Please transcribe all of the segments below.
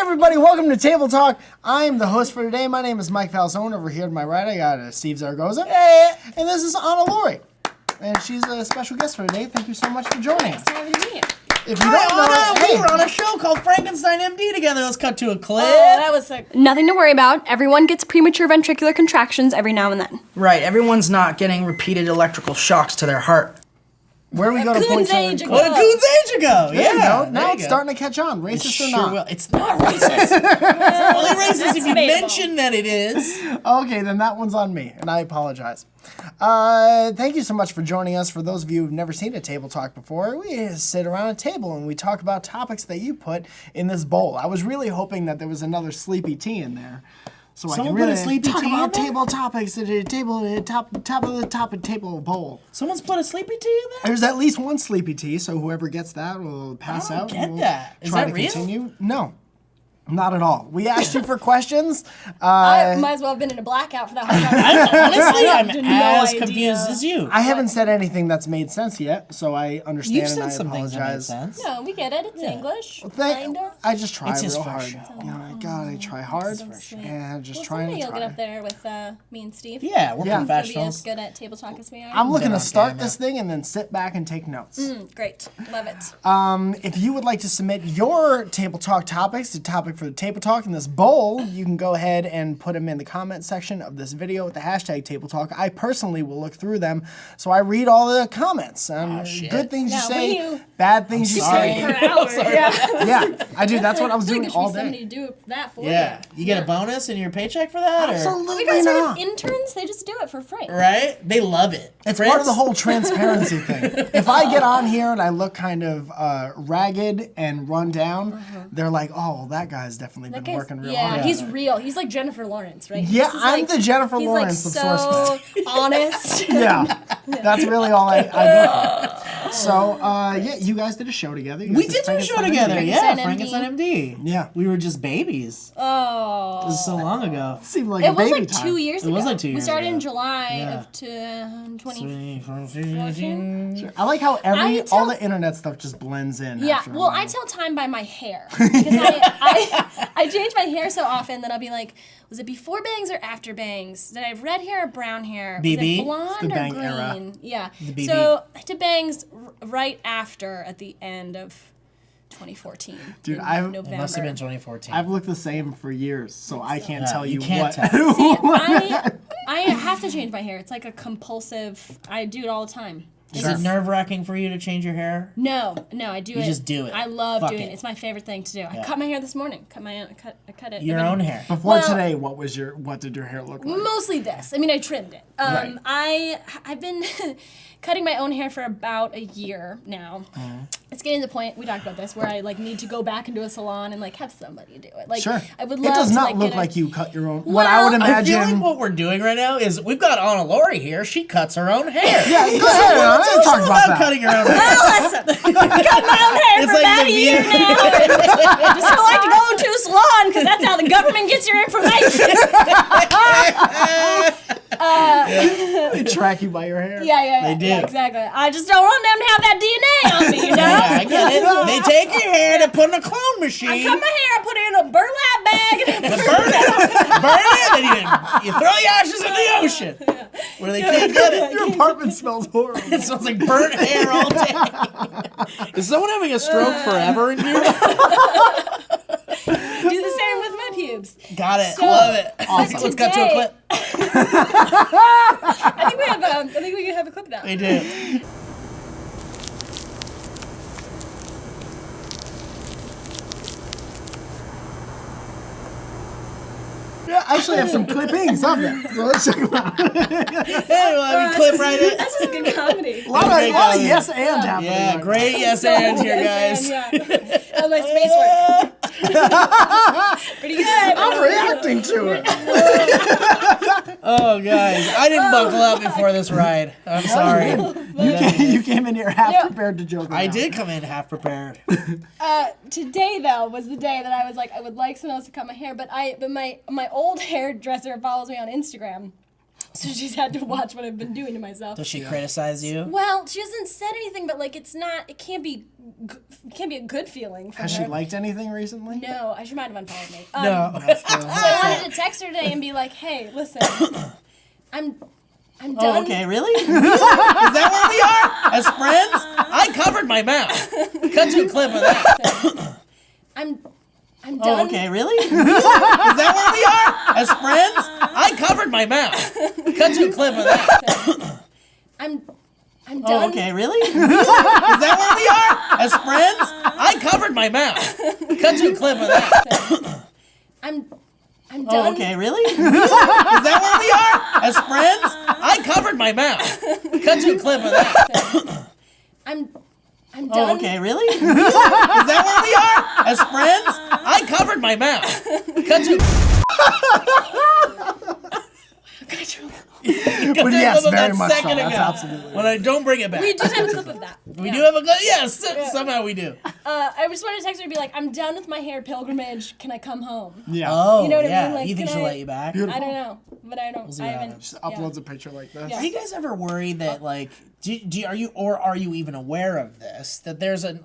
everybody, welcome to Table Talk. I'm the host for today. My name is Mike Falzone. Over here to my right, I got Steve Zaragoza. Hey! And this is Anna Lori. And she's a special guest for today. Thank you so much for joining us. Thanks for having me. If you don't know, we were on a show called Frankenstein MD together. Let's cut to a clip. Oh, that was sick. Nothing to worry about. Everyone gets premature ventricular contractions every now and then. Right, everyone's not getting repeated electrical shocks to their heart. where we go to point age ago. What a Coon's age ago. There you go. Now there it's you go. starting to catch on. Racist or Sure not? will. It's not racist. It's only racist if you debatable. mention that it is. Okay, then that one's on me, and I apologize. Thank you so much for joining us. For those of you who've never seen a Table Talk before, we sit around a table and we talk about topics that you put in this bowl. I was really hoping that there was another sleepy tea in there. So I Someone can put a really sleepy talk tea about in there? table topics at a table, top of the table bowl. Someone's put a sleepy tea in there? There's at least one sleepy tea, so whoever gets that will pass I don't out. get and we'll that. Is try that to real? continue. No. Not at all. We asked you for questions. I might as well have been in a blackout for that whole Honestly, I'm had no as idea. confused as you. I haven't said anything that's made sense yet, so I understand You've and said I some things that made apologize. sense. No, we get it. It's English. Thank- I just try It's his real first hard. show. You know, I gotta try hard sweet. and just Well, trying someday to you'll get try. up there with me and Steve. Yeah, we're Yeah. You'll be as professionals. good at Table Talk as we are. I'm looking to on start camera. this thing and then sit back and take notes. Great. Love it. If you would like to submit your Table Talk topics to Topic for the Table Talk in this bowl, you can go ahead and put them in the comment section of this video with the hashtag Table Talk. I personally will look through them, so I read all the comments. shit. Good things you Now, say, when you- bad things you sorry. say. Per hour. Yeah. Yeah, I do. That's what I was I feel doing like there all should be somebody day. to do that for Yeah. you. You get a bonus in your paycheck for that? Or? Absolutely We got sort not. of interns. They just do it for free. Right? They love it. It's part of the whole transparency thing. If I get on here and I look kind of ragged and run down, they're like, "Oh, well, that guy's definitely That been guy's- working real yeah, hard." he's real. He's like Jennifer Lawrence, right? Yeah, This is I'm the Jennifer he's Lawrence of like so SourceFed. honest. Yeah, that's really all I go for. So, yeah, you guys did a show together. You guys We did do a show Frankenstein together, MD. yeah. Frankenstein Frankenstein MD. Yeah. We were just babies. Oh. This is so long ago. Seemed like It a was baby like time. 2 years It ago. was like 2 We years started ago. in July Yeah. of 2020. I like how I tell- all the internet stuff just blends in. Yeah, after a well, while. I tell time by my hair. Because I change my hair so often that I'll be like, was it before bangs or after bangs? Did I have red hair or brown hair? Was BB? it blonde It's the or bang green? era. Yeah. BB. So I did bangs right after at the end of 2014. Dude, in I've- November. It must have been 2014. I've looked the same for years, so I can't Yeah, tell you you can't what. tell. I have to change my hair. It's like a compulsive. I do it all the time. Is it nerve-wracking for you to change your hair? No, I do it. just do it. I love Fuck doing it. it. It's my favorite thing to do. I Yeah. cut my hair this morning. I cut it. Your I mean, own hair. Before Well- today, what did your hair look like? Mostly this. I mean, I trimmed it. Right. I've been cutting my own hair for about a year now. It's getting to the point, we talked about this, where I like need to go back into a salon and like have somebody do it. Like, Sure. I would It love does to not like look get a- like you cut your own. What I Well, would I feel imagine. like what we're doing right now is we've got Anna Lori here. She cuts her own hair. Yeah, go ahead. I'm Tell gonna us talk about about that. cutting your own hair. Well, listen, I cut my own hair It's for like about the a year view. now. I just don't like to go to a salon because that's how the government gets your information. They track you by your hair. Yeah, They do. yeah, exactly. I just don't want them to have that DNA on me, you know? Yeah, I get it. They take your hair to put in a clone machine. I cut my hair, I put it in a burlap bag, and I burn it, then you throw the ashes in the ocean where they can't get it. Your apartment smells horrible. It smells like burnt hair all day. Is someone having a stroke forever in here? do the same with my pubes. Got it. So, Love it. Awesome. Let's cut to a clip. I think we can have a clip now. We do. Yeah, I actually have some clippings of it. So let's check them out. Hey, well, we clip right in. This is good comedy. A lot of yes and happening. Yeah, right great yes and here, guys. Yeah. How's my space work? Pretty good. now. I'm reacting to it. Oh, guys, I didn't buckle up before this ride. I'm sorry. You came in here half prepared to joke around. I did come in half prepared. Today though was the day that I was like, I would like someone else to cut my hair, but my old hairdresser follows me on Instagram. So she's had to watch what I've been doing to myself. Does she criticize you? Well, she hasn't said anything, but like it can't be a good feeling for Has her. she liked anything recently? No, she might have unfollowed me. No. So I wanted to text her today and be like, hey, listen, I'm done. Oh, okay, really? Is that where we are? As friends? I covered my mouth. Cut to a clip of that. I'm done. Oh, okay, really? Is that where we are? As friends? I covered my mouth. Cut to a clip of that. I'm done. Oh, okay, really? Is that where we are? As friends? I covered my mouth. Cut to a clip of that. I'm done. Oh, okay, really? Is that where we are? As friends? I covered my mouth. Cut to a clip of that. I'm done. Oh, okay, really? Is that where we are? As friends? I covered my mouth. Cut to. But yes, very much so. Second That's ago. absolutely. When I don't bring it back. We just have a clip of that. We do have a good. Yes, somehow we do. I just wanted to text her and be like, I'm done with my hair pilgrimage. Can I come home? Yeah. Oh, You know what I yeah. mean? Like, you think can she'll I- let you back? Beautiful. I don't know, but I don't. see I what haven't. happens. Just uploads a picture like this. Yeah. Are you guys ever worried that like are you even aware of this, that there's an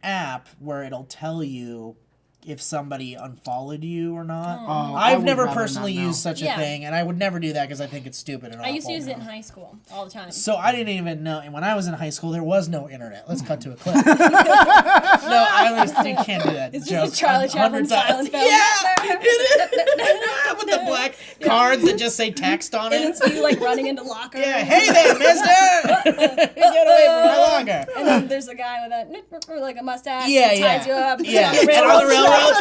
app where it'll tell you if somebody unfollowed you or not? Oh, I I've would never rather personally not know. used such a Yeah. thing, and I would never do that because I think it's stupid and I used to awful. use it in high school all the time. So I didn't even know. And when I was in high school, there was no internet. Let's cut to a clip. No, I always you can't do that. It's joke just a Charlie 100 Chaplin silent film. Yeah, it is. With the black cards that just say text on And it. it's you like running into lockers. Yeah, hey there, mister! Get away from my locker. And then there's a guy with a like a mustache. Yeah, and yeah. ties you up. Yeah, On the and on the railroad. Puts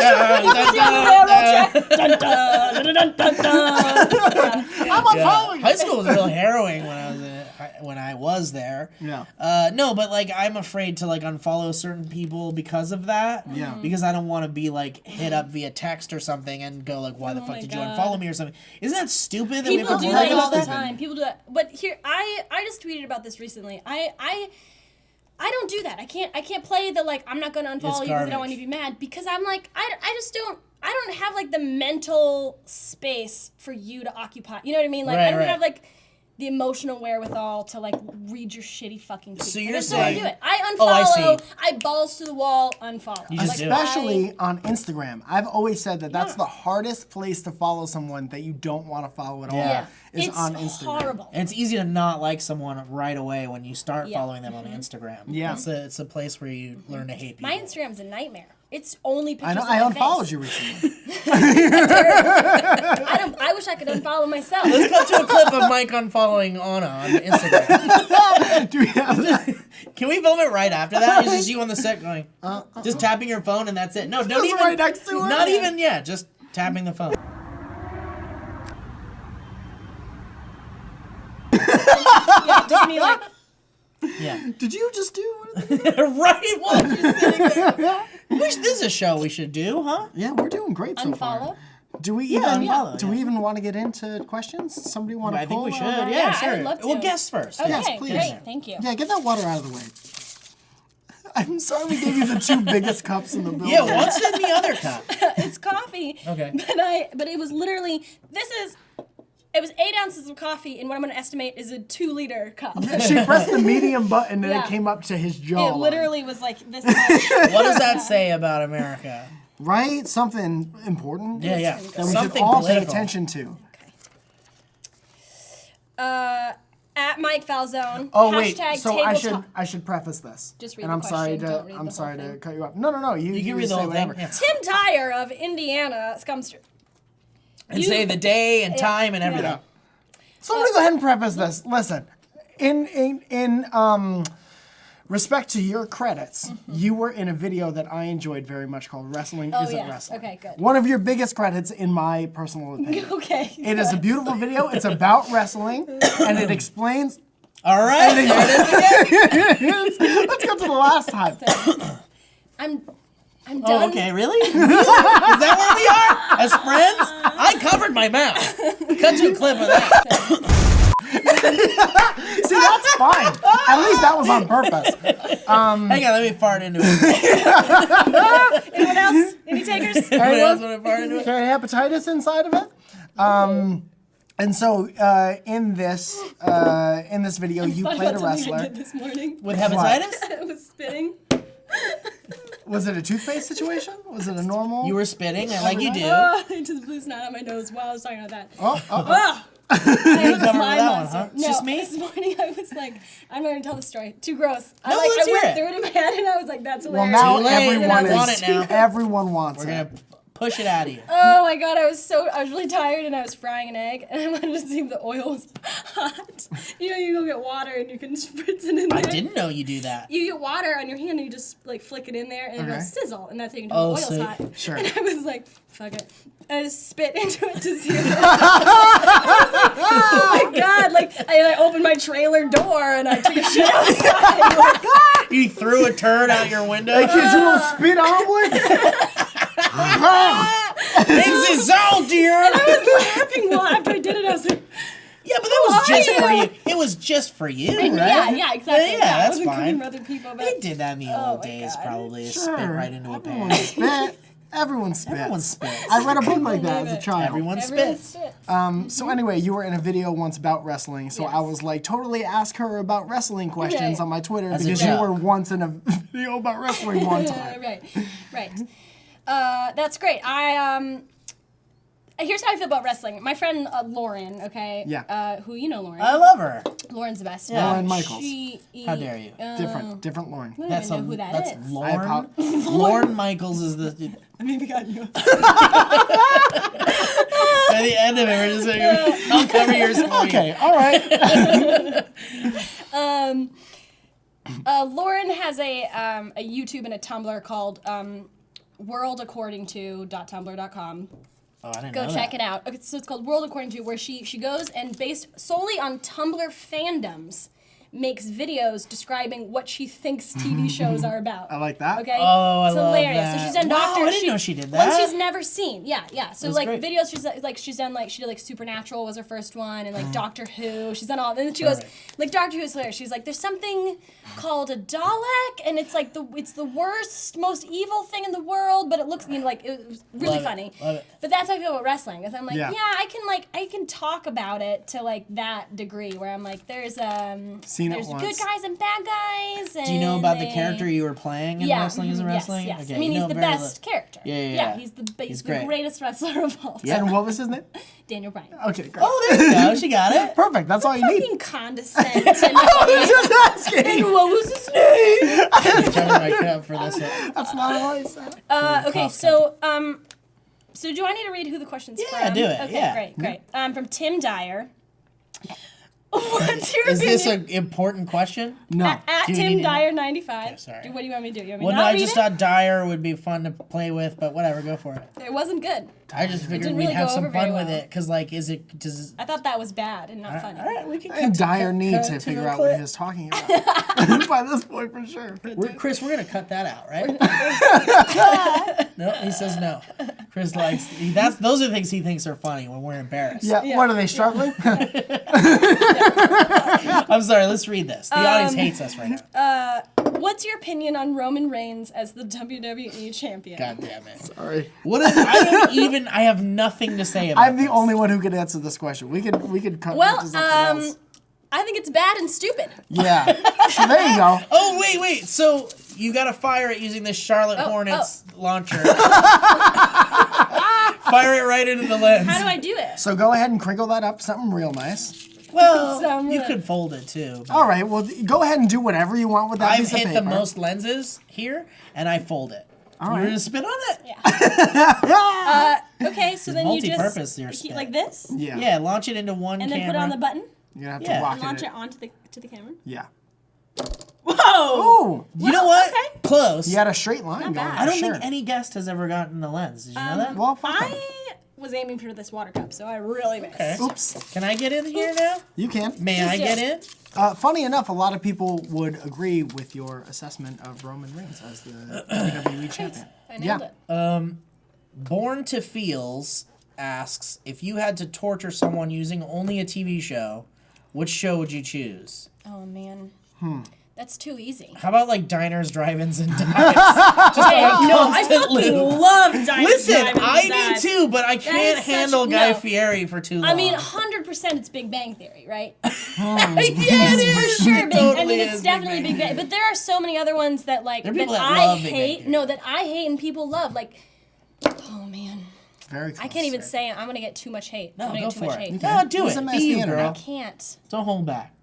you on the railroad track. Dun, dun, dun, dun, dun, dun. I'm unfollowing. High school was real harrowing when I was there. Yeah. No, but like I'm afraid to like unfollow certain people because of that. Yeah. Because I don't want to be like hit up via text or something and go like, why the fuck my did you God. unfollow me or something? Isn't that stupid? That we People have to do worry that all about the that? time. People do that. But here, I just tweeted about this recently. I don't do that. I can't play the like I'm not gonna unfollow you because I don't want you to be mad because I'm like I don't have like the mental space for you to occupy. You know what I mean? Like I don't Right. have like the emotional wherewithal to like read your shitty fucking tweets. So I you're just don't want to saying- do it. I Oh, I unfollow. see. I balls to the wall unfollow. You just do it. Especially on Instagram. I've always said that that's the hardest place to follow someone that you don't want to follow at all. Yeah. Is It's on Instagram. horrible. And it's easy to not like someone right away when you start Yeah. following them on Instagram. Yeah. It's a place where you learn to hate people. My Instagram's a nightmare. It's only pictures I know. of I my unfollowed face. you recently. I wish I could unfollow myself. Let's cut to a clip of Mike unfollowing Anna on Instagram. Do we have Can we film it right after that? It's just you on the set going, just tapping your phone and that's it. No, don't Just even. right next to her. Not even, yeah, just tapping the phone. Yeah, just me like. Yeah. Did you just do? Right while you're sitting there. This is a show we should do, huh? Yeah, we're doing great so far. Unfollow? Do we Yeah, even unfollow, do yeah. we even want to get into questions? Somebody want to I think pull? we should. on that? Yeah, Yeah, I sure. would love to. Well, guess first. Okay, Yes, please. great. Thank you. Yeah, get that water out of the way. I'm sorry we gave you the two biggest cups in the building. Yeah, what's in the other cup? It's coffee. Okay. But it was literally it was 8 ounces of coffee, and what I'm going to estimate is a 2-liter cup. She pressed the medium button and Yeah. it came up to his jaw. It literally was like this much. What does that say about America? Right? Something important. Yeah, yeah. That we Something should all political. pay attention to. At Mike Falzone. Oh wait, hashtag so tabletop. I should preface this. Just read and the I'm sorry question, don't read I'm the sorry whole to thing. cut you off. No. You You can read the say whole thing. whatever. Yeah. Tim Dyer of Indiana comes through. And say the day and time and everything. Yeah. So I'm gonna go ahead and preface this. Listen, in respect to your credits, you were in a video that I enjoyed very much called "Wrestling Isn't yes. Wrestling." Okay, good. One of your biggest credits, in my personal opinion. Okay. It is a beautiful video. It's about wrestling, and it explains. All right. There it is again. Let's go to the last time. I'm done. Oh, okay, really? Is that where we are? As friends? I covered my mouth. Cut to a clip of that. See, that's fine. At least that was on purpose. Hang on, let me fart into it. Anyone else? Any takers? Anyone else want to fart into it? Okay, hepatitis inside of it. And so in this video, you Thought played a about something I wrestler. did this morning. With hepatitis? I was spitting. Was it a toothpaste situation? Was it a normal? You were spitting, like you do. Oh, I just blew snot out my nose while I was talking about that. Oh. Ah! I You was a covered slime that one, monster. huh? No, Just me? this morning I was like, I'm not gonna tell the story. Too gross. No, I let's hear went it. through it in my head and I was like, that's Well, hilarious. now Too late. everyone We want is. it now. Everyone wants We're it. gonna push it out of you. Oh my god, I was really tired and I was frying an egg and I wanted to see if the oil was hot. You know, you go get water and you can spritz it in there. I didn't know you do that. You get water on your hand and you just like flick it in there and it'll Okay. sizzle and that's how you can Oh, know the oil's so- hot. Sure. And I was like, fuck it. I just spit into it to see if it I was like, oh my god, like I opened my trailer door and I took a shit outside. Like, You threw a turd out your window. Hey, kids, you want spit omelets? Eggs is out, dear. I was laughing while after I did it. I was like, Yeah, but that was Who are just for you? you. It was just for you, and right? yeah, exactly. Yeah, I that's wasn't cooking fine. for other people, but They did that in the Oh old my days, God. probably. Sure. Spit right into a Everyone pan. spit. Everyone spits. Everyone spits. I read a book like that believe as a it. child. Everyone everyone spits. spits. So anyway, you were in a video once about wrestling, so I Yes. was like, totally ask her about wrestling questions Right. on my Twitter As a because you joke. were once in a video about wrestling one time. right. That's great. Here's how I feel about wrestling. My friend Lauren, okay? Yeah. Who you know, Lauren? I love her. Lauren's the best. Yeah. Lauren Michaels. How dare you? Different Lauren. I don't even know who that is. Lauren. Lauren Michaels is the. I maybe got you. By the end of it, we're just like, I'll cover yours for you. Okay, all right. Lauren has a YouTube and a Tumblr called worldaccordingto.tumblr.com. Oh, I didn't Go know check that. it out. Okay, so it's called World According to, where she goes and based solely on Tumblr fandoms, makes videos describing what she thinks TV shows are about. I like that. Okay? Oh, I it's love hilarious. that. So she's done Wow, Doctor. I didn't know she did One that. she's never seen. Yeah. So That's like great. videos she's done like she did like Supernatural was her first one and like Doctor Who. She's done all. And then she goes like Doctor Who is hilarious. She's like there's something called a Dalek and it's like it's the worst, most evil thing in the world, but it looks like it was really Love it, funny. love it. But that's how I feel about wrestling. Is I'm like Yeah. I can talk about it to like that degree where I'm like there's Seen it there's once. good guys and bad guys. Do you know about the character you were playing in Wrestling is a mhm, Wrestling? Yes. Okay, I mean, you he's know the very best character. Yeah. He's the great. greatest wrestler of all time. Yeah. And what was his name? Daniel Bryan. Okay, great. Oh, there you go. She got it. Perfect. That's all you need. Fucking condescend to me. Just asking. And what was his name? I'm trying to mic it up for this one. That's not how I said. Okay, cough so do I need to read who the question's Yeah, from? do it, Okay, yeah. great. From Tim Dyer. What's your Is opinion? this an important question? No. At Do you Tim need to- Dyer 95. Okay, sorry. What do you want me to do? You want me Well, to no, not I read just it? thought Dyer would be fun to play with, but whatever, go for it. It wasn't good. I just figured didn't we'd really have go some over fun very with well. it, because, like, does I thought that was bad and not funny. all right, we can I think Dyer needs cut to to figure the out what clip. he was talking about. By this point, for sure. Chris, we're gonna cut that out, right? No, he says no. Chris likes those are the things he thinks are funny when we're embarrassed. Yeah, what are they struggling? I'm sorry. Let's read this. The audience hates us right now. What's your opinion on Roman Reigns as the WWE champion? God damn it. Sorry. What is? I have nothing to say about. I'm the this. only one who can answer this question. We could cut Well, this to something else. I think it's bad and stupid. Yeah. So there you go. Oh wait. So you got to fire it using this Charlotte Hornets launcher. Fire it right into the lens. How do I do it? So go ahead and crinkle that up, something real nice. Well, Some you wood. could fold it too. but All right, well, go ahead and do whatever you want with that I've piece of hit paper. the most lenses here, and I fold it. All You're right. gonna spit on it? Okay, so then you multi-purpose, your just spit. like this, Yeah. Yeah, launch it into one and camera. then put it on the button, You're going to have Yeah. to rock launch it. it onto the camera. Yeah. Whoa! Oh, You know what? okay. Close. you had a straight line going. bad. for I don't sure. think any guest has ever gotten the lens. Did you know that? Well, fuck 'em. I was aiming for this water cup, so I really missed. Okay. Oops. Can I get in here now? You can. May I do get it. in? Funny enough, a lot of people would agree with your assessment of Roman Reigns as the WWE champion. I nailed Yeah. it. Born to Feels asks, if you had to torture someone using only a TV show, which show would you choose? Oh man, that's too easy. How about like diners, drive-ins, and dives? Just No, I constant fucking loop. love Diners, Listen, Drive-Ins, I and do Dives. too, do, but I can't handle Guy Fieri for too long. I mean, 100% it's Big Bang Theory, right? Yeah, it is. For sure. It totally I mean, is it's definitely Big Bang. But there are so many other ones that like There are people that I love Big Bang hate. Theory. No, that I hate and people love. Like, oh man, Very close, I can't even sir. say it. I'm gonna get too much hate. No, I'm gonna go get too for much it. hate. No, do Who's it. a mess Be the you, internet? girl. I can't. Don't hold back.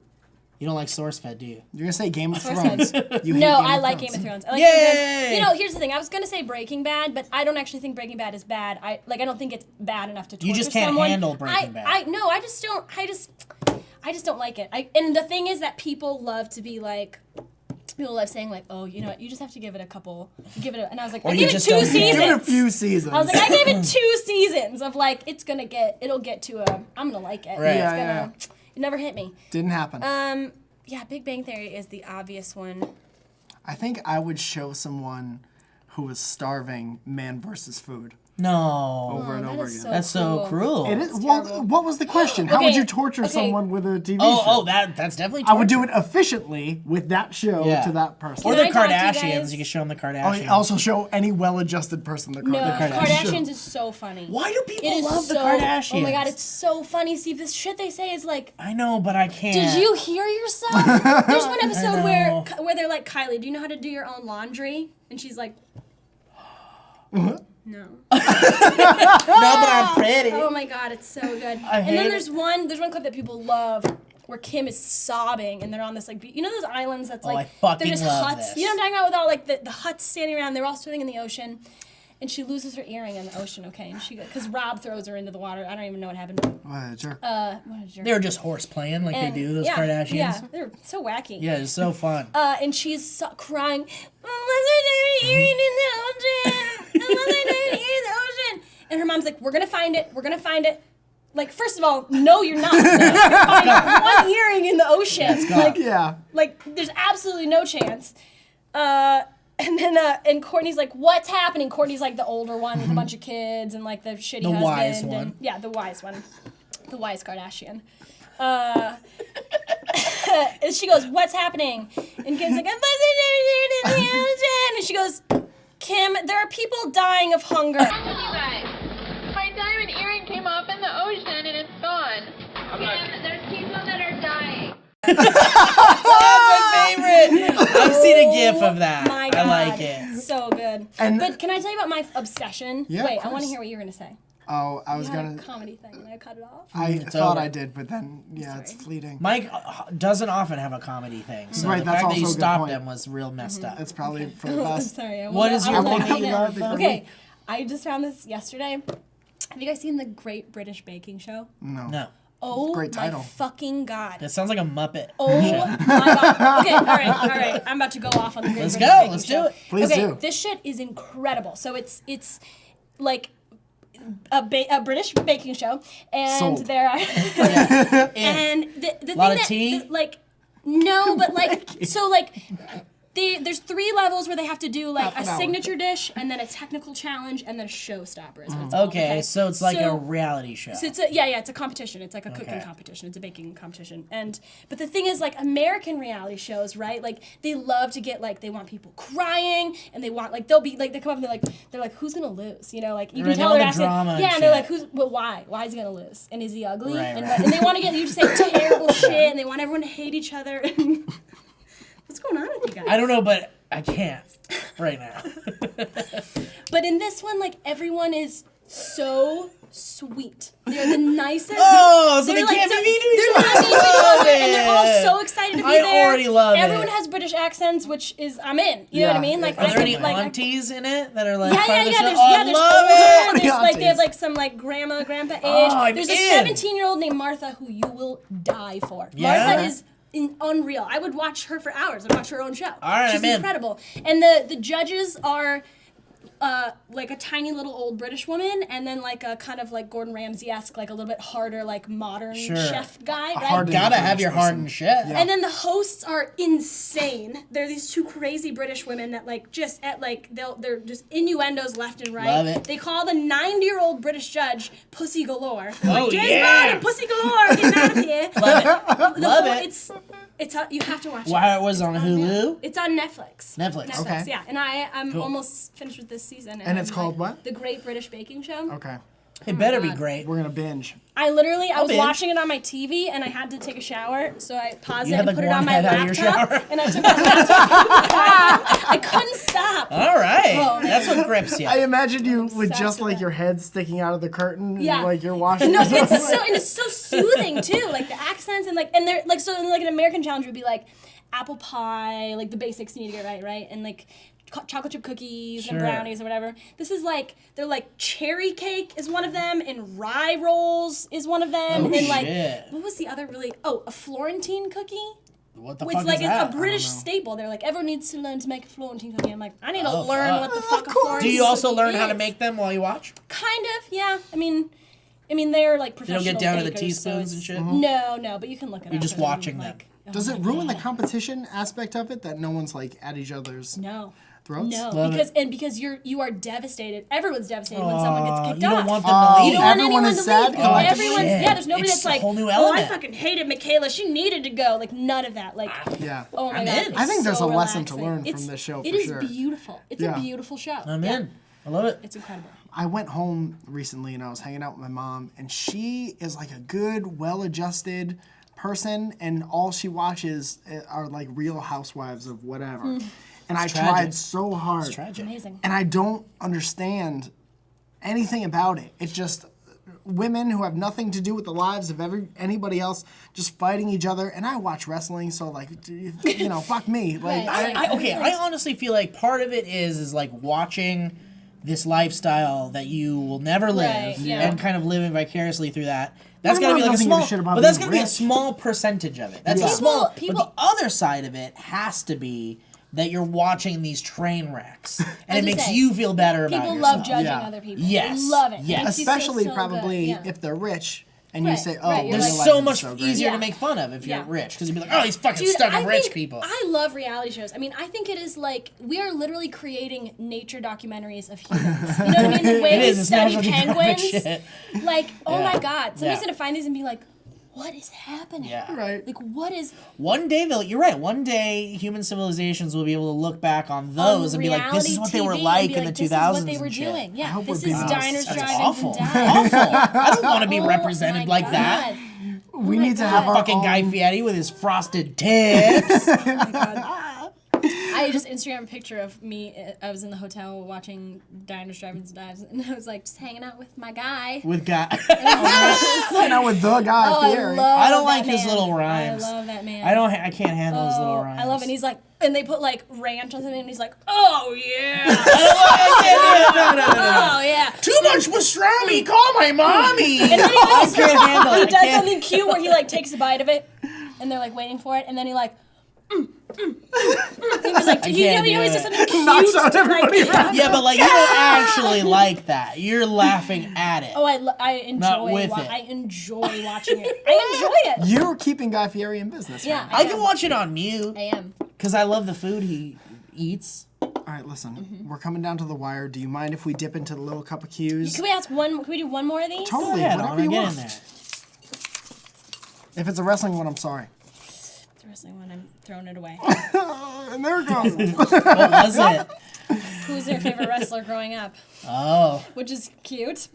You don't like SourceFed, do you? You're gonna say Game of SourceFed. Thrones. You hate No, Game I of like Thrones. Game of Thrones. I like Yay! Game of Thrones. You know, here's the thing. I was gonna say Breaking Bad, but I don't actually think Breaking Bad is bad. I don't think it's bad enough to torture You just can't someone. handle Breaking Bad. I just don't. I just don't like it. And the thing is that people love to be like. People love saying like, oh, you know what? You just have to give it a couple. And I was like, Or I you gave it just 2 don't care. seasons. Give it a few seasons. I was like, I gave it 2 seasons of like, it'll get to a, I'm gonna like it. Right. It's Yeah, gonna, It never hit me. Didn't happen. Yeah, Big Bang Theory is the obvious one. I think I would show someone who was starving man versus food No. over and that over is again. so That's so cruel. It is. That's Well, terrible. what was the question? How would Okay, you torture okay. someone with a TV Oh, show? that's definitely I would do torture. it efficiently with that show Yeah. to that person. Or Can the I talk to you Kardashians. guys? You can show them the Oh, Kardashians. you also show any well-adjusted person the No, Kardashians. Kardashians is so funny. Why do people It is love the so, Kardashians? Oh my god, it's so funny. See, this shit they say is like, I know, but I can't. did you hear yourself? There's one episode know. where they're like, Kylie, do you know how to do your own laundry? And she's like, no. No, but I'm pretty. Oh my god, it's so good. I And hate then it. there's one clip that people love where Kim is sobbing and they're on this like you know those islands that's I like fucking they're just love huts. this. You know what I'm talking about with all like the huts standing around, they're all swimming in the ocean. And she loses her earring in the ocean, okay? And she because Rob throws her into the water. I don't even know what happened. What a jerk. What a jerk. They were just horse playing like And- they do, those yeah, Kardashians. Yeah, they're so wacky. Yeah, it's so fun. And she's crying, "Oh, my earring in the ocean! Oh, my earring in the ocean!" And her mom's like, "We're gonna find it. We're gonna find it." Like, first of all, no, you're not. You're finding one earring in the ocean. Yeah. Like, there's absolutely no chance. And then and Courtney's like, "What's happening?" Courtney's like the older one with a bunch of kids and like the shitty The husband. wise and, one. Yeah, the wise one. The wise Kardashian. And she goes, "What's happening?" And Kim's like, "I'm in the ocean." And she goes, "Kim, there are people dying of hunger." You guys, my diamond earring came off in the ocean and it's gone. Kim, there's people that are dying. That's my favorite. I've seen a gif of that. My I God. like it. So good. And- But can I tell you about my obsession? Yeah, Wait, of I want to course. hear what you're going to say. Oh, I was You had gonna. a comedy thing and I cut it off. I It's thought over. I did, but then it's fleeting. Mike doesn't often have a comedy thing, so Right, the that's fact that you also a good stopped point. him was real messed up. It's probably for the I'm best. sorry. I What will- is I your will thing let that you you know. love the Okay, I just found this yesterday. Have you guys seen the Great British Baking Show? No, Oh Great title. my fucking God. that sounds like a Muppet. Oh show. my God. Okay, all right. I'm about to go off on the Great Let's British go, Baking let's Show. do it. Please okay, do. this shit is incredible. So it's like a British baking show, and Sold. there are Yeah. and the thing Lot of that tea? like no, but like so like. There's 3 levels where they have to do like Half a an hour. signature dish and then a technical challenge and then a showstopper is what it's called, Okay, so it's like a So- reality show. so it's it's a competition. It's like a cooking Okay. competition. It's a baking competition. But the thing is, like American reality shows, right? Like they love to get like they want people crying and they want like they'll be like they come up and they're like who's gonna lose? You know, like you Right, can they tell want they're the asking. drama and Yeah, and they're shit. like why? Why is he gonna lose? And is he ugly? Right, and, right. and they want to get you to say terrible shit and they want everyone to hate each other. What's going on with you guys? I don't know, but I can't right now. But in this one, like everyone is so sweet. They're the nicest. Oh, so They're they can't be mean to each They're not other. mean to each Love other, and they're all it. so excited to be I there. already love it. Everyone has British accents, which is I'm in. You know what I Yeah. mean? Like, Are there any like, aunties in it that are like yeah, part of the show? There's, Oh, yeah, I there's love older. it. There's like they have aunties. like some like grandpa age. I'm There's in. a 17-year-old named Martha who you will die for. Yeah? Martha is unreal. I would watch her for hours. I'd watch her own show. All right, She's I'm in. incredible. And the judges are like a tiny little old British woman, and then like a kind of like Gordon Ramsay-esque, like a little bit harder, like modern Sure. chef guy, right? hardened Gotta have British your person. hardened shit. Yeah. And then the hosts are insane. They're these 2 crazy British women that like just at like they're just innuendos left and right. Love it. They call the 90-year-old British judge Pussy Galore. They're Oh, like, James yeah. Bond and Pussy Galore, get out of here. Love it. Love it. It's you have to watch it. Why it was on Hulu? It's on Netflix. Netflix. Okay. Yeah. And I'm Cool. almost finished with this season. And it's I'm, called like, what? The Great British Baking Show. Okay. It better be great. We're gonna binge. I was binge. watching it on my TV, and I had to take a shower, so I paused You it had, and like, put it one on my head out of your laptop, shower? and I took my laptop. I couldn't stop. All right. Oh, That's what grips you. I imagine you with obsessed just with like it. your head sticking out of the curtain, Yeah. and, like you're washing. No, yourself. it's so soothing too. Like the accents and they're like so like an American challenge would be like apple pie, like the basics you need to get right, and like chocolate chip cookies Sure. and brownies or whatever. This is like they're like cherry cake is one of them, and rye rolls is one of them, Oh, and like shit. what was the other really? Oh, a Florentine cookie. What the Which fuck like is that? a British staple. They're like everyone needs to learn to make a Florentine cookie. I'm like I need to Oh, learn fuck. what the fuck a course. Florentine Do you also cookie learn how to is. make them while you watch? Kind of, yeah. I mean, they're like You professional. don't get down to the bakers, so teaspoons it's- and shit? No, but you can look it up. You're just and then, watching them. like, oh Does my it ruin the God. competition aspect of it that no one's like at each other's No. throats? No, Love because you are devastated. Everyone's devastated when someone gets kicked you off. don't want them Oh, to You leave. don't want everyone anyone is to sad leave because because everyone's shit. yeah. There's nobody It's that's like, a whole new oh, I element. fucking hated Michaela. She needed to go. Like none of that. Like, Yeah. oh my I'm god. in. it's I think there's so a lesson to relaxing. learn from It's- this show, It for is sure. beautiful. It's Yeah. a beautiful show. I'm Yeah. in. I love it. It's incredible. I went home recently and I was hanging out with my mom, and she is like a good, well-adjusted person, and all she watches are like Real Housewives of whatever. And I tragic. tried so hard, It's tragic. Amazing. and I don't understand anything about it. It's just women who have nothing to do with the lives of anybody else just fighting each other. And I watch wrestling, so like, you know, fuck me. Like, Right. I honestly feel like part of it is like watching this lifestyle that you will never live Right, yeah. and kind of living vicariously through that. That's My gonna be mom like a doesn't give a small, shit about but that's being gonna be a rich. small percentage of it. That's Yeah. a small. People- But the other side of it has to be that you're watching these train wrecks, and it was makes gonna say, you feel better about People yourself. love judging Yeah. other people. Yes. They love it. Yes. It makes you feel especially so probably good. Yeah. if they're rich, and you Right, say, oh, right, you're well, There's your so life is much so great. easier Yeah. to make fun of if you're Yeah. rich, because you'd be like, oh, he's fucking Dude, stuck on I rich think- people. I love reality shows. I mean, I think it is like we are literally creating nature documentaries of humans. You know what I mean? The way It we is. It's study National Geographic penguins. shit. Like, oh Yeah. my god, somebody's Yeah. gonna find these and be like, what is happening? Yeah. Right. Like, what is One day you're right. One day human civilizations will be able to look back on those and be like, this is reality what they were TV and like be in the like, 2000s. This is what they were and shit. doing. Yeah, hope this we're is being diners, honest. That's drive-ins, awful. and dives. Awful. I don't want to be Oh represented my like that. God. We my need to God. have our Fucking own, Guy Fieri with his frosted tips. Oh my God. I just Instagram a picture of me. I was in the hotel watching Diners, Drive-ins, and Dives, and I was like just hanging out with my guy. with guy. hanging out with the guy Oh, I Fieri. love I don't that like his man. little rhymes. I love that man. I can't handle his little Oh, rhymes. I love it. And he's like, and they put like ranch on something, and he's like, oh yeah, no. oh yeah. Too much pastrami. Call my mommy. And then he, I was, can't handle it. he I does can't- something cute where he like takes a bite of it, and they're like waiting for it, and then he like. He was like, I you can't know, do he's it. just something cute. Knocks out to, like, everybody around. Yeah, but like you don't actually like that. You're laughing at it. Oh, I enjoy. Not with it. I enjoy watching it. I enjoy it. You're keeping Guy Fieri in business. Yeah, Right I am. can watch it on mute I am. because I love the food he eats. now. All right, listen. Mm-hmm. We're coming down to the wire. Do you mind if we dip into the little cup of cues? Can we ask one? Can we do one more of these? Totally. Yeah, whatever I you get want. in there. If it's a wrestling one, I'm sorry. It's the wrestling one. I'm throwing it away. And there it goes. What was it? Who's your favorite wrestler growing up? Oh, Which is cute.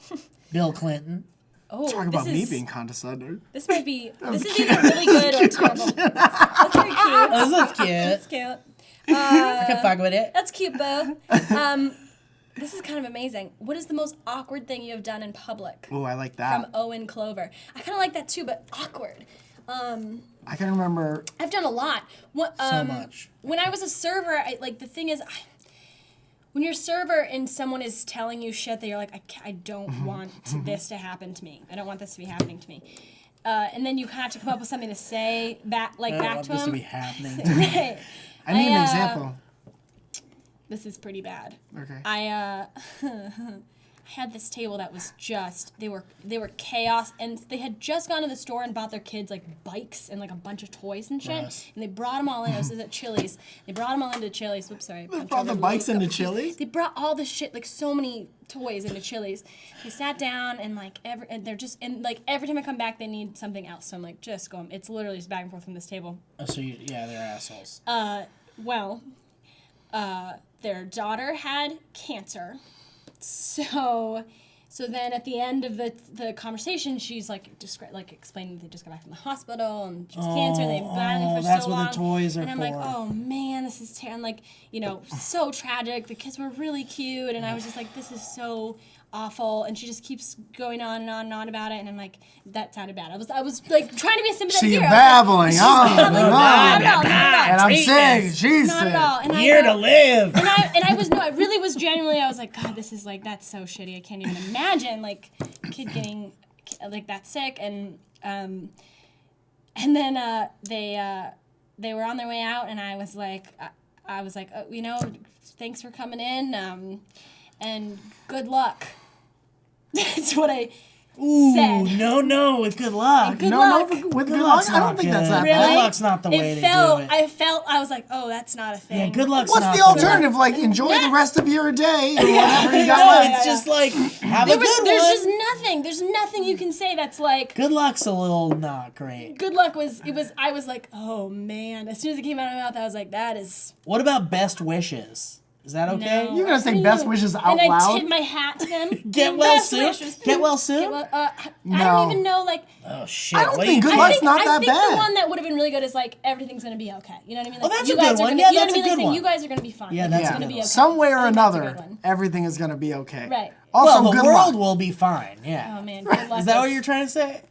Bill Clinton. Oh, Talk this about me is, being condescending. This might be. This is either really good or terrible. That's very cute. Oh, this is cute. That's cute. I can fuck with it. That's cute, Bo. This is kind of amazing. What is the most awkward thing you have done in public? Oh, I like From that. Owen Clover. I kind of like that too, but awkward. I can remember. I've done a lot. What, So much. When I was a server, the thing is, when you're a server and someone is telling you shit that you're like, I don't want this to happen to me. I don't want this to be happening to me. And then you kind of have to come up with something to say back, I don't back want to this him. to be happening. Right. I need an I, example. This is pretty bad. Okay. I had this table that was just they were chaos, and they had just gone to the store and bought their kids like bikes and like a bunch of toys and shit, Nice. and they brought them all in. This was at Chili's. They brought them all into Chili's. Whoops, sorry. They brought the bikes into Chili's? They brought all the shit, like so many toys into Chili's. They sat down and every time I come back, they need something else. So I'm like, just go. It's literally just back and forth from this table. Oh, so they're assholes. Their daughter had cancer, so So then at the end of the conversation, she's like explaining they just got back from the hospital and she's cancer. They've been battling for that's so what long. the toys are and I'm for. like, oh man, this is terrible. Like, so tragic. The kids were really cute, and I was just like, this is so awful. And she just keeps going on and on and on about it, and I'm like, that sounded bad. I was like trying to be a sympathetic She's here. babbling on Not at all. and I'm saying, she's Not at all. And Here to live. I really was genuinely, I was like, God, this is like, that's so shitty. I can't even imagine like a kid getting like that sick. And then they were on their way out, and I was like, oh, thanks for coming in, and good luck. That's what I said. No, with good luck. Good luck. With good luck, I don't think that's that Really? bad. Good luck's not the way to do it. I was like, oh, that's not a thing. Yeah, good luck's What's not the alternative? Like, enjoy the rest of your day or whatever you got No, left. it's just like, have a good There's one. just nothing. There's nothing you can say that's like. Good luck's a little not great. Good luck I was like, oh man. As soon as it came out of my mouth, I was like, that is. What about best wishes? Is that okay? No. You're going to say best wishes out and I loud? tip my hat to them. Get well Best soon? wishes. Get well soon? I No. don't even know, like. Oh, shit. I don't What think do you good luck's not I that think bad. the one that would have been really good is like, everything's going to be okay. You know what I mean? Like, that's you a good guys are one. gonna, Yeah, you know that's what I mean? a good Like, one. you guys are going to be fine. Yeah, that's it's a going to good be one. okay. Some way or I think that's a another, good one. everything is going to be okay. Right. Also, Well, the good world luck. will be fine, yeah. Oh man, good luck. Is that what you're trying to say?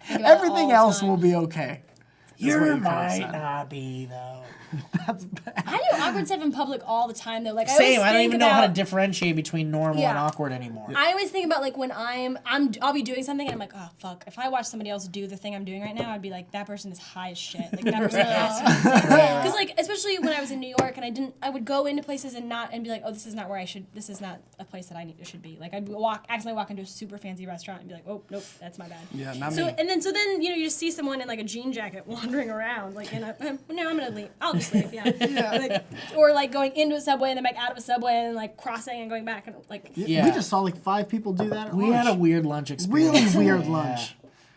Think about it Everything all the else time. will be okay. what You you could've might said. not be, though. That's bad. I do awkward stuff in public all the time though. Like Same, I don't think even know how to about- differentiate between normal Yeah. and awkward anymore. I always think about like when I'll be doing something and I'm like, oh fuck. If I watch somebody else do the thing I'm doing right now, I'd be like, that person is high as shit. Like that person has because like especially when I was in New York and I would go into places and be like, oh, this is not a place that I should be. Like I'd accidentally walk into a super fancy restaurant and be like, oh nope, that's my bad. Yeah, not So me. and then you just see someone in like a jean jacket wandering around like no, I'm gonna leave. I'll just leave. Yeah. Like, or like going into a subway and then back out of a subway and like crossing and going back and like. Yeah. We just saw like 5 people do that at We lunch. had a weird lunch experience. really weird Yeah. lunch.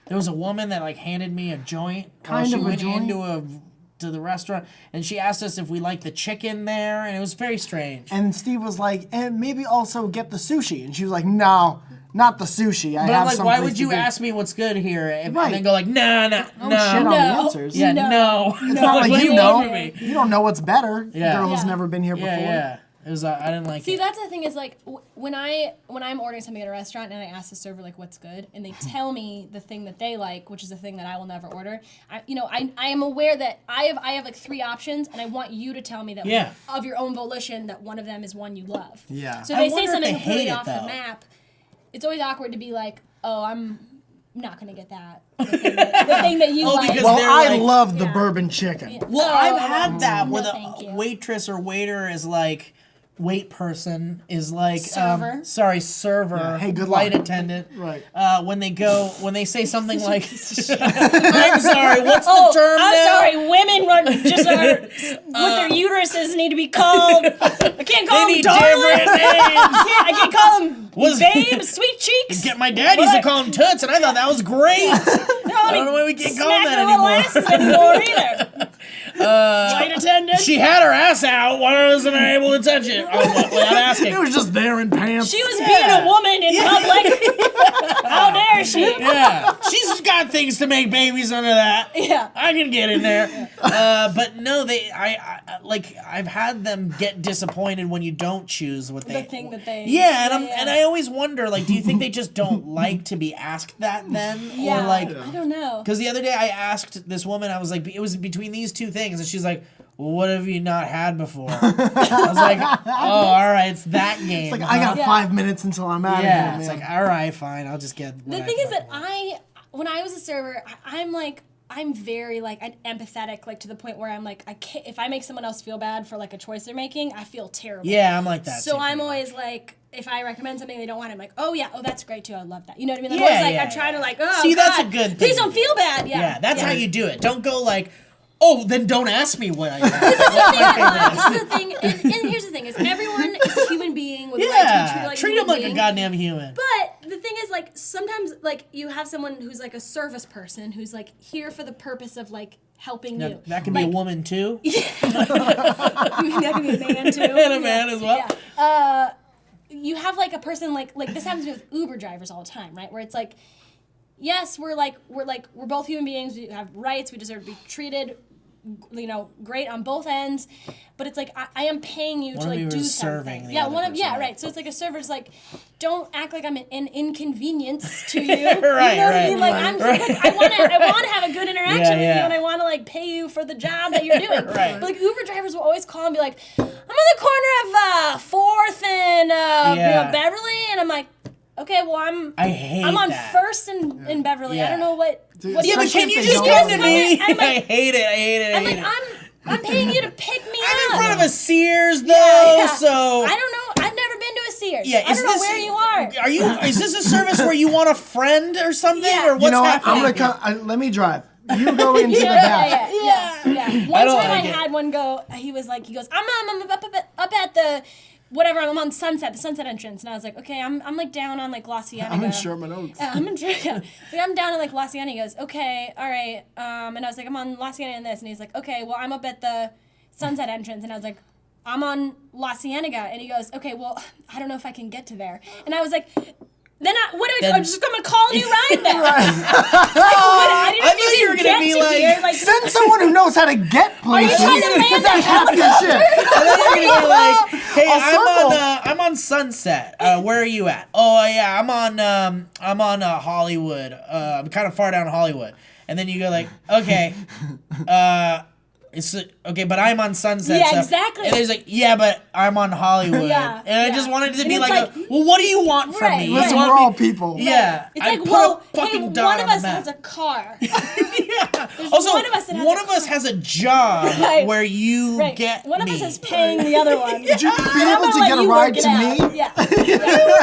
There was a woman that like handed me a joint Kind while of she a went joint? to the restaurant, and she asked us if we liked the chicken there, and it was very strange. And Steve was like, and maybe also get the sushi. And she was like, no, not the sushi. I But have I'm like, why someplace would to you be." ask me what's good here, and Right. then go like, no, Shit on the No. answers. yeah, No. no. It's not like What you do know. want from me? You don't know what's better. Yeah. Girl who's Yeah. never been here before. Yeah. It was. I didn't like See, it. that's the thing is like when I'm ordering something at a restaurant and I ask the server like what's good and they tell me the thing that they like, which is the thing that I will never order. I am aware that I have like 3 options and I want you to tell me that Yeah. of your own volition that one of them is one you love. Yeah. So if I they say wonder if something they completely hate it, off the though. map, it's always awkward to be like, oh, I'm not gonna get that. The thing that you Oh, like. because Well, they're I like- love the Yeah. bourbon chicken. Well, No, I've had that no, where thank the you. waitress or waiter is like, wait person is like, Server. server. Yeah, hey, good flight luck. attendant. Right. When they say something like, I'm sorry, what's Oh, the term I'm now? sorry. Women with their uteruses need to be called. I can't call They them need darling. different names. I can't call them Was- babes, sweet cheeks. Get my dad used to call them toots, and I thought that was great. I don't know why we can't call them Smack that their little anymore. asses anymore either. Flight attendant. She had her ass out. Why wasn't I able to touch it? Without asking. It was just there in pants. She was being a woman in public. How dare she? Yeah, she's got things to make babies under that. Yeah. I can get in there. But no, I've had them get disappointed when you don't choose what they. The thing that they. Yeah, and I always wonder, like, do you think they just don't like to be asked that then, Yeah. or like? I don't know. Because the other day I asked this woman, I was like, it was between these 2 things, and she's like, well, what have you not had before? I was like, oh, all right, it's that game. It's like, I got Yeah. 5 minutes until I'm out yeah, of it's here, like, man. all right, fine, I'll just get. The thing is that when I was a server, I'm very like empathetic, like to the point where I'm like, I can't, if I make someone else feel bad for like a choice they're making, I feel terrible. Yeah, I'm like that. So too, I'm pretty always like, if I recommend something they don't want, I'm like, oh yeah, oh that's great too, I love that. You know what I mean? I'm Yeah, always like, yeah, I'm trying yeah. to like, oh See, God, that's a good thing please to don't do. feel bad. Yeah, Yeah, that's how you do it. Don't go like, oh, then don't ask me what I want. This is the thing, and here's the thing: is everyone is a human being with a right to be treated Yeah, like treat a them human like a being. goddamn human. But the thing is, like, sometimes, like, you have someone who's like a service person who's like here for the purpose of like helping Now, you. that can be a Like, woman too, that can be a man too. and a man as well. Yeah. you have like a person like this happens with Uber drivers all the time, right? Where it's like, yes, we're both human beings. We have rights. We deserve to be treated, great on both ends. But it's like I am paying you to like do something. Yeah, right. So it's like a server's like, don't act like I'm an inconvenience to you. Right, you know what I mean? Like I want to have a good interaction with you, and I want to like pay you for the job that you're doing. Right. But like Uber drivers will always call and be like, I'm on the corner of 4th and Beverly, and I'm like, okay, well I'm on that. 1st in Beverly. I don't know what. Dude, What do you? But can you just come to me? I hate it. I'm like, I'm paying you to pick me up. I'm in front of a Sears though, so I don't know. I've never been to a Sears. yeah. I don't know where you are. Is this a service where you want a friend or something, or what's You know what? happening? I'm gonna come. Let me drive. You go into the back. Yeah. One time I had one go. He goes, I'm up at the. Whatever, I'm on Sunset, the Sunset entrance, and I was like, okay, I'm like down on like La Cienega. I'm in Sherman Oaks. So I'm down on like La Cienega. He goes, okay, all right, and I was like, I'm on La Cienega and this, and he's like, okay, well, I'm up at the Sunset entrance, and I was like, I'm on La Cienega, and he goes, okay, well, I don't know if I can get to there, and I was like, I'm just gonna call a new ride there. I thought you were gonna be like, send someone who knows how to get places. trying to land That's half your shit. I thought you were gonna be like, hey, I'll I'm on Sunset. Where are you at? Oh yeah, I'm on Hollywood. I'm kind of far down Hollywood. And then you go like, okay, it's okay, but I'm on Sunset. Yeah, so. exactly. And he's like, yeah, but I'm on Hollywood. Yeah, and I just wanted it to and be it's like, well, what do you want from me? You Listen, want we're me- all people. Yeah. It's I like, put well, a fucking hey, dot one of on the us map. has a car. Yeah. There's Also, one of us has a job Right. where you Right. get One of me. us is paying the other one. Would you be I'm able gonna to let get a you ride work it to out. me? Yeah. Work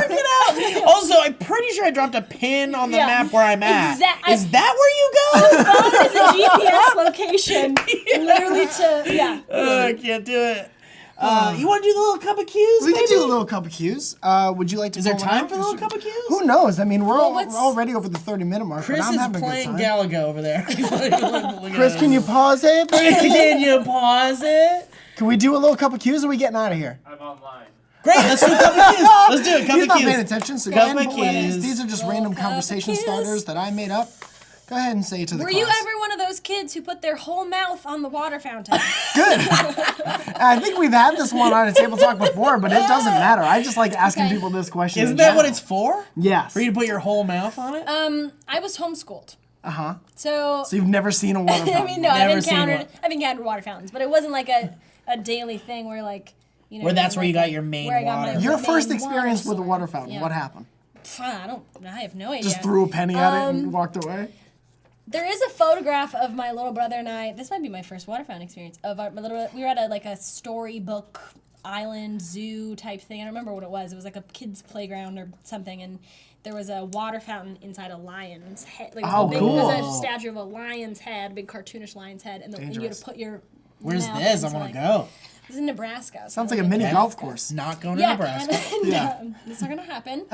it out. Also, I'm pretty sure I dropped a pin on the Yeah. map where I'm at. Exact- Is that where you go? Phone is a GPS location, literally I can't do it. You want to do the little cup of cues? We can maybe? do a little cup of cues. Would you like to? Is there pull one time out? for the little cup of cues? Who knows? I mean, we're what's- already over the 30-minute mark. Chris but I'm is having a playing good time. Galaga over there. Chris, can you pause it? Can you pause it? Can we do a little cup of cues? Or are we getting out of here? I'm online. Great, let's do a cup of cues. Let's do it. Cup He's of not paying cues. attention, so go Cup ahead and of pull one of cues. these. These are just random cup of conversation cues. starters that I made up. Go ahead and say it to the Were class. you ever one of those kids who put their whole mouth on the water fountain? Good. I think we've had this one on a table talk before, but it doesn't matter. I just like asking Okay. people this question. Isn't in that what general. it's for? Yes. For you to put your whole mouth on it? I was homeschooled. Uh-huh. So So you've never seen a water I fountain? mean, no, Never seen one. I've encountered water fountains, but it wasn't like a daily thing where like, you know. Where that's where you like got your main where I got my water. Your main first experience with a source. water fountain, Yeah. what happened? I have no idea. Just threw a penny at it and walked away? There is a photograph of my little brother and I. This might be my first water fountain experience. My little brother. We were at a storybook island zoo type thing. I don't remember what it was. It was like a kid's playground or something, and there was a water fountain inside a lion's head. Like Oh, There cool. was a statue of a lion's head, big cartoonish lion's head, and you had Dangerous. to put your. Where's mouth this? I into, want to like- go. It was in Nebraska. so Sounds like a in mini Nebraska. golf course. Not going to Yeah, Nebraska. and, Yeah. that's not gonna happen.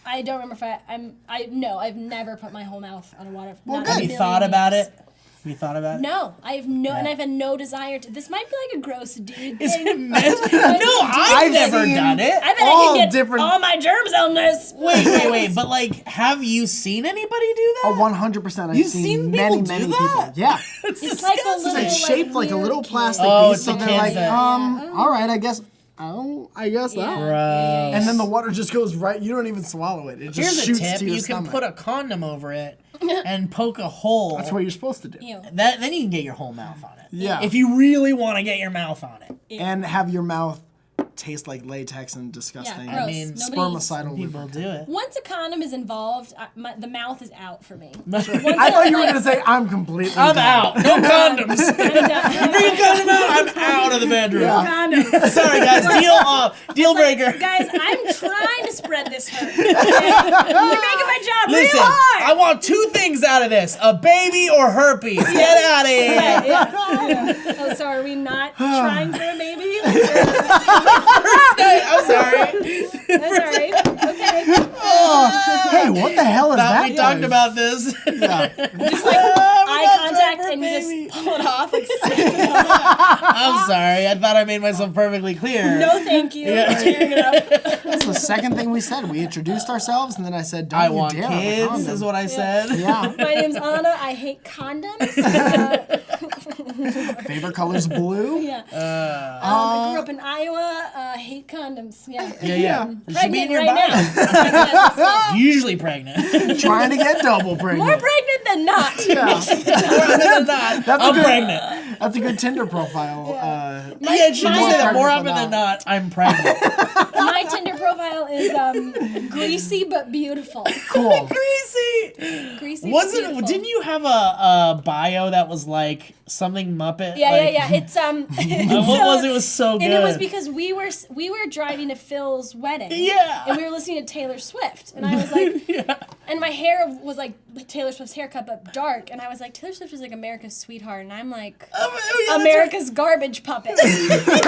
I don't remember if I've never put my whole mouth on a water. Well, not good. in a Have you million thought about years. it? Have you thought about it? No, I have no, and Yeah. I've had no desire to. This might be like a gross dude Is thing. it meant? No, I've never seen- done it. I bet I all can get different- all my germs on this. Wait. But like, have you seen anybody do that? 100%. I've You've seen seen many, people do many that? people. Yeah. It's like a disgusting. little. It's shaped like a weird little kid. plastic Oh, piece, it's so the they're kids like, that- all right, I guess Yeah. that. And then the water just goes right. You don't even swallow it. It just Here's a shoots tip: to your you can stomach. put a condom over it and poke a hole. That's what you're supposed to do. Ew. Then you can get your whole mouth on it. Yeah. If you really want to get your mouth on it. And have your mouth taste like latex and disgusting. Yeah, gross. mean, Nobody- Spermicidal People lubricant. do it. Once a condom is involved, the mouth is out for me. I thought you were gonna say I'm completely. I'm done." out. No condoms. I'm done. Bring a condom out. I'm out of the bedroom. Condoms. Sorry, guys. Deal breaker. Guys, I'm trying to spread this hurt. Okay? You're making my job Listen, real hard. I want two things out of this: a baby or herpes. Get out of here. Yeah. Oh, so are we not trying for a baby? I'm sorry. That's all right. Okay. Hey, what the hell is Thought that? we talked guys? about this. Yeah. Eye contact and you baby. just pull it off like I'm sorry. I thought I made myself perfectly clear. no thank you. I'm tearing it up. That's the second thing we said. We introduced ourselves, and then I said, "Don't I you want dare have a kids, condom." is what I said. Yeah. My name's Anna. I hate condoms. Favorite color's blue. Yeah. I grew up in Iowa. Hate condoms. Yeah. Yeah. It should be in Pregnant your right bio. now. Usually pregnant. Trying to get double pregnant. More pregnant than not. Yeah. I'm pregnant. That's a good Tinder profile. Yeah, it should Mine- say that more Pregnant often than than not, I'm pregnant. My Tinder profile is greasy but beautiful. Cool. Greasy. Greasy. Wasn't? beautiful. Didn't you have a bio that was like something Muppet? Yeah, like, yeah. It's What was it? It was so good. And it was because we were driving to Phil's wedding. Yeah. And we were listening to Taylor Swift, and I was like, and my hair was like Taylor Swift's haircut but dark, and I was like, Taylor Swift is like America's sweetheart, and I'm like America's garbage puppet. I was like,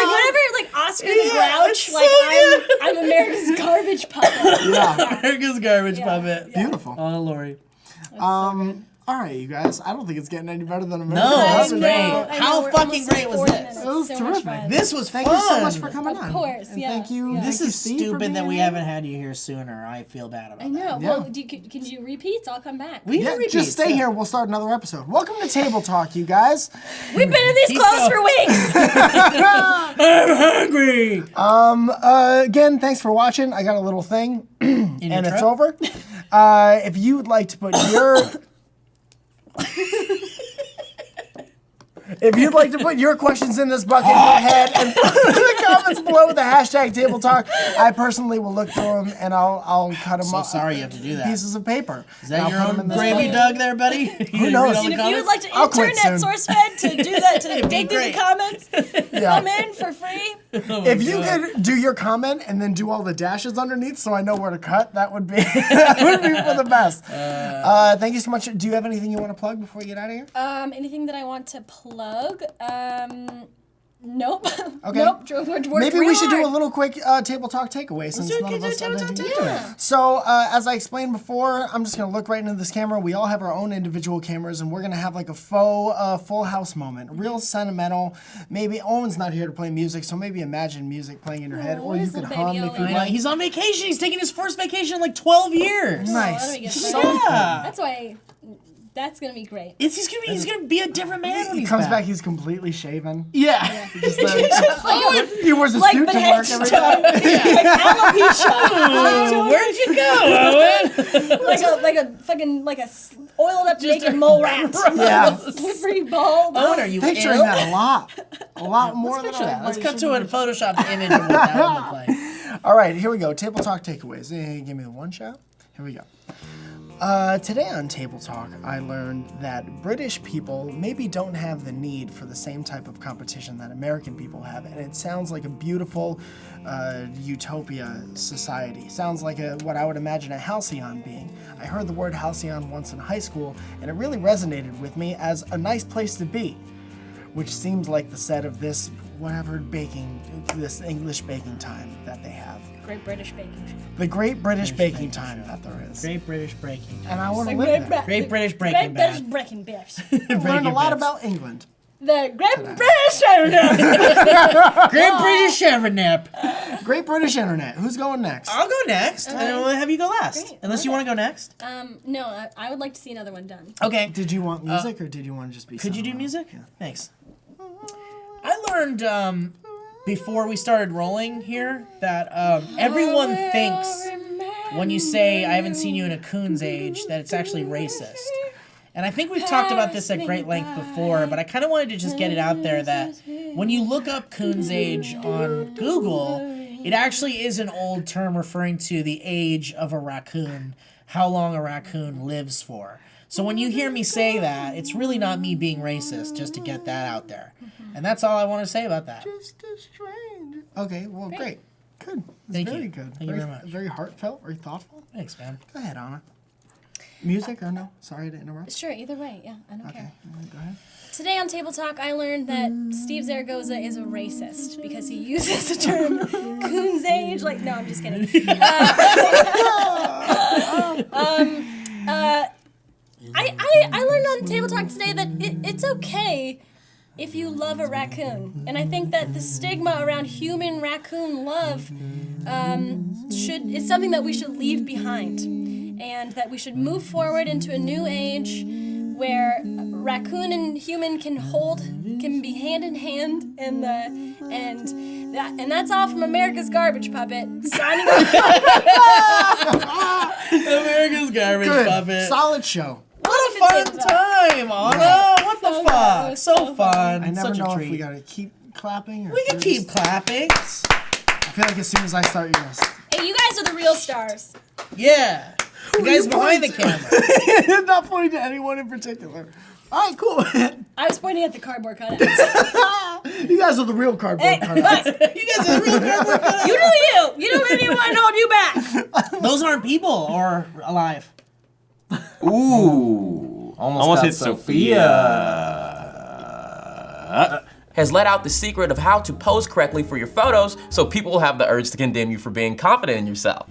whatever, like Oscar the Grouch, it's like so I'm America's garbage puppet. Yeah. America's garbage puppet. Beautiful. Oh, Lori. All right, you guys. I don't think it's getting any better than American. No, that's Garbage. great. I know, How we're fucking almost great at was 40 this? minutes. It was So much terrific. fun. This was Thank fun. you so much for coming Of on. course, And yeah. thank you. Yeah. This thank you, is Steve, for stupid that being we here. haven't had you here sooner. I feel bad about I that. know. Yeah. Well, can you repeat? I'll come back. We Yeah, can repeat. just stay here. We'll start another episode. Welcome to Table Talk, you guys. We've been in these Keep clothes going. for weeks. I'm hungry. Again, thanks for watching. I got a little thing, and your it's truck? over. If you'd like to put your If you'd like to put your questions in this bucket, go ahead and put them in the comments below with the hashtag Table Talk. I personally will look through them and I'll cut them So up. sorry you have to do that. Pieces of paper. Is that I'll your put 'em own in this gravy bucket. dug there, buddy? Who knows? And if you would like to I'll quit intern at soon. SourceFed to do that, to It'd be dig through the great. comments, Yeah. come in for free. If you could do your comment and then do all the dashes underneath, so I know where to cut, that would be that would be for the best. Thank you so much. Do you have anything you want to plug before we get out of here? Anything that I want to plug? Nope. Okay. Nope. We're Maybe we real should do a hard. little quick Table Talk takeaway since none of us have anything to do. Yeah. So, as I explained before, I'm just going to look right into this camera. We all have our own individual cameras, and we're going to have like a faux full house moment. Real sentimental. Maybe Owen's not here to play music, so maybe imagine music playing in your head, or you where's could the hum baby if Owen? you I know, like. he's on vacation. He's taking his first vacation in like 12 years. Nice. let me get So that. Yeah. That's why. That's gonna be great. He's gonna be a different man when He he's comes back, he's completely shaven. Yeah. Just he wears a Like suit to the work every day. Oh, where'd you go, Owen? like a fucking oiled up naked mole rat. Yeah. Slippery ball. Owen, are you Picturing ill? that a lot more than Picture that. Let's everybody cut should to a Photoshop image of what that would look like. All right, here we go. Table Talk takeaways. Give me the one shot. Here we go. Today on Table Talk, I learned that British people maybe don't have the need for the same type of competition that American people have, and it sounds like a beautiful utopia society. Sounds like what I would imagine a halcyon being. I heard the word halcyon once in high school, and it really resonated with me as a nice place to be, which seems like the set of this this English baking time that they have. Great British baking. The Great British Baking Time that there is. Great British breaking. And I want to live there. Great British Great breaking British bad. breaking bits. I've learned a lot about England. The Great British. Great British Chevronep. Great British Internet. Who's going next? I'll go next, and we'll have you go last. Great. Unless you want to go next. No, I would like to see another one done. Okay. Did you want music or did you want to just be Could you do silent? music? Thanks. I learned before we started rolling here that everyone thinks when you say I haven't seen you in a coon's age that it's actually racist. And I think we've talked about this at great length before, but I kind of wanted to just get it out there that when you look up coon's age on Google, it actually is an old term referring to the age of a raccoon, how long a raccoon lives for. So when you hear me say that, it's really not me being racist, just to get that out there. And that's all I want to say about that. Just a stranger. Okay, well, great. Good. That's Thank very you. good. Thank you very much. Very heartfelt, very thoughtful. Thanks, man. Go ahead, Anna. Music or no? Sorry to interrupt. Sure, either way, yeah, I don't Okay, care. go ahead. Today on Table Talk, I learned that Steve Zaragoza is a racist because he uses the term coon's age. Like, no, I'm just kidding. I learned on that it's okay if you love a raccoon. And I think that the stigma around human raccoon love is something that we should leave behind. And that we should move forward into a new age where raccoon and human can be hand in hand, and that's all from America's Garbage Puppet. Signing off. America's Garbage Puppet. Solid show. What a fun time, Anna. What the fuck? So fun. I never Such know a if treat. we gotta keep clapping or We can keep clapping. I feel like as soon as I start, you're gonna. Hey, you guys are the real stars. Yeah. You guys behind the camera. Not pointing to anyone in particular. All right, cool. I was pointing at the cardboard cutouts. You guys are the real cardboard cutouts. You guys are the real cardboard cutouts. You do you. You don't let anyone hold you back. Those aren't people or alive. Ooh. Almost hit Sophia. Has let out the secret of how to pose correctly for your photos so people will have the urge to condemn you for being confident in yourself.